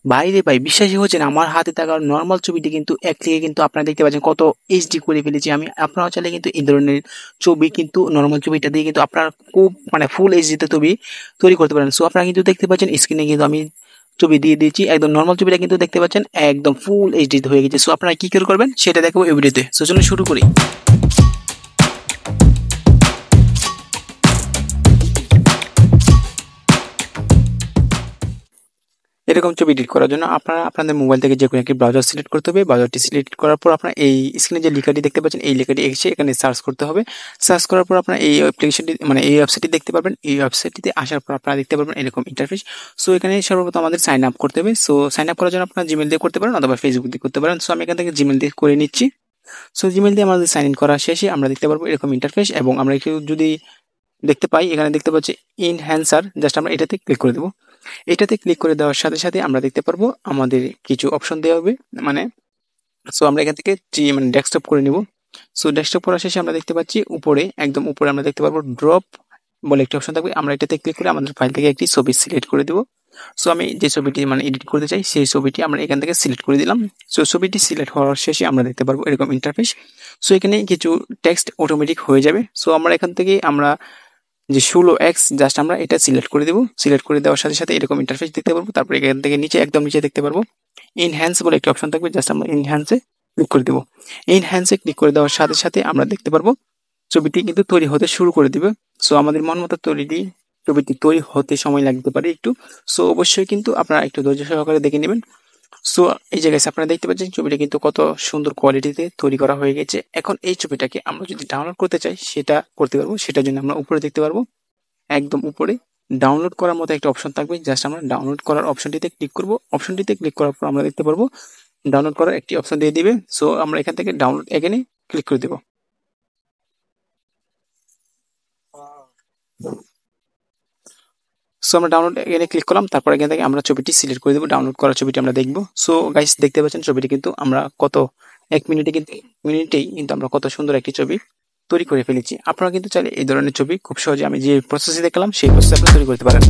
ভাই রে ভাই, বিশ্বাসই হচ্ছে না, আমার হাতে থাকা নর্মাল ছবিটি কিন্তু এক ক্লিকে কিন্তু আপনারা দেখতে পাচ্ছেন কত এইচডি করে ফেলেছি আমি। আপনারা চাইলে কিন্তু এই ধরনের ছবি কিন্তু নর্মাল ছবিটা দিয়ে কিন্তু আপনারা খুব মানে ফুল এইচডিতে ছবি তৈরি করতে পারেন। সো আপনারা কিন্তু দেখতে পাচ্ছেন স্ক্রিনে কিন্তু আমি ছবি দিয়ে দিয়েছি, একদম নর্মাল ছবিটা কিন্তু দেখতে পাচ্ছেন একদম ফুল এইচডি হয়ে গেছে। সো আপনারা কি করে করবেন সেটা দেখাবো এই ভিডিওতে। সো চলুন শুরু করি। এরকম ছবি এডিট করার জন্য আপনারা আপনাদের মোবাইল থেকে যে কোনো একটি ব্রাউজার সিলেক্ট করতে হবে। ব্রাউজারটি সিলেক্ট করার পর আপনারা এই স্ক্রিনে যে লেখাটি দেখতে পাচ্ছেন এই লেখাটি এসে এখানে সার্চ করতে হবে। সার্চ করার পর আপনারা এই অ্যাপ্লিকেশনটি মানে এই ওয়েবসাইটটি দেখতে পারবেন। এই ওয়েবসাইটটিতে আসার পর আপনারা দেখতে পারবেন এরকম ইন্টারফেস। সো এখানে সর্বপ্রথম আমাদের সাইন আপ করতে হবে। সো সাইন আপ করার জন্য আপনারা জিমেল দিয়ে করতে পারেন অথবা ফেসবুক দিয়ে করতে পারেন। সো আমি এখান থেকে জিমেল দিয়ে করে নিচ্ছি। সো জিমেল দিয়ে আমাদের সাইন ইন করা শেষে আমরা দেখতে পারবো এরকম ইন্টারফেস, এবং আমরা একটু যদি দেখতে পাই এখানে দেখতে পাচ্ছি ইনহ্যান্সার, জাস্ট আমরা এটাতে ক্লিক করে দেবো। এটাতে ক্লিক করে দেওয়ার সাথে সাথে আমরা দেখতে পারবো আমাদের কিছু অপশন দেওয়া হবে, মানে সো আমরা এখান থেকে মানে ডেস্কটপ করে নিব। সো ডেস্কটপ করার শেষে আমরা দেখতে পাচ্ছি উপরে একদম উপরে আমরা দেখতে পারবো ড্রপ বলে একটি অপশন থাকবে। আমরা এটাতে ক্লিক করে আমাদের ফাইল থেকে একটি ছবি সিলেক্ট করে দেবো। সো আমি যে ছবিটি মানে এডিট করতে চাই সেই ছবিটি আমরা এখান থেকে সিলেক্ট করে দিলাম। সো ছবিটি সিলেক্ট হওয়ার শেষে আমরা দেখতে পারবো এরকম ইন্টারফেস। সো এখানে কিছু টেক্সট অটোমেটিক হয়ে যাবে। সো আমরা এখান থেকে আমরা যে 16x জাস্ট আমরা এটা সিলেক্ট করে দেবো। সিলেক্ট করে দেওয়ার সাথে সাথে এরকম ইন্টারফেস দেখতে পারবো। তারপরে এখান থেকে নিচে একদম নিচে দেখতে পারবো ইনহ্যান্স বলে একটি অপশন থাকবে, জাস্ট আমরা ইনহ্যান্সে ক্লিক করে দেবো। ইনহ্যান্সে ক্লিক করে দেওয়ার সাথে সাথে আমরা দেখতে পারবো ছবিটি কিন্তু তৈরি হতে শুরু করে দিবে। সো আমাদের মন মতো ছবিটি তৈরি হতে সময় লাগতে পারে একটু। সো অবশ্যই কিন্তু আপনারা একটু ধৈর্য সহকারে দেখে নেবেন। সো এই জায়গায় আপনারা দেখতে পাচ্ছেন ছবিটা কিন্তু কত সুন্দর কোয়ালিটিতে তৈরি করা হয়ে গেছে। এখন এই ছবিটাকে আমরা যদি ডাউনলোড করতে চাই সেটা করতে পারবো। সেটার জন্য আমরা উপরে দেখতে পারবো একদম উপরে ডাউনলোড করার মতো একটা অপশন থাকবে, জাস্ট আমরা ডাউনলোড করার অপশনটিতে ক্লিক করব। অপশনটিতে ক্লিক করার পর আমরা দেখতে পারবো ডাউনলোড করার একটি অপশন দিয়ে দিবে। সো আমরা এখান থেকে ডাউনলোড এখানে ক্লিক করে দেবো। সো আমরা ডাউনলোড এখানে ক্লিক করলাম, তারপর এখান থেকে আমরা ছবিটি সিলেক্ট করে দেবো। ডাউনলোড করা ছবিটি আমরা দেখবো। সো গাইস দেখতে পাচ্ছেন ছবিটি কিন্তু আমরা কত মিনিটেই কিন্তু আমরা কত সুন্দর একটি ছবি তৈরি করে ফেলেছি। আপনারা কিন্তু চাইলে এই ধরনের ছবি খুব সহজে আমি যে প্রসেসে দেখলাম সেই প্রসেসে আপনি তৈরি করতে পারেন।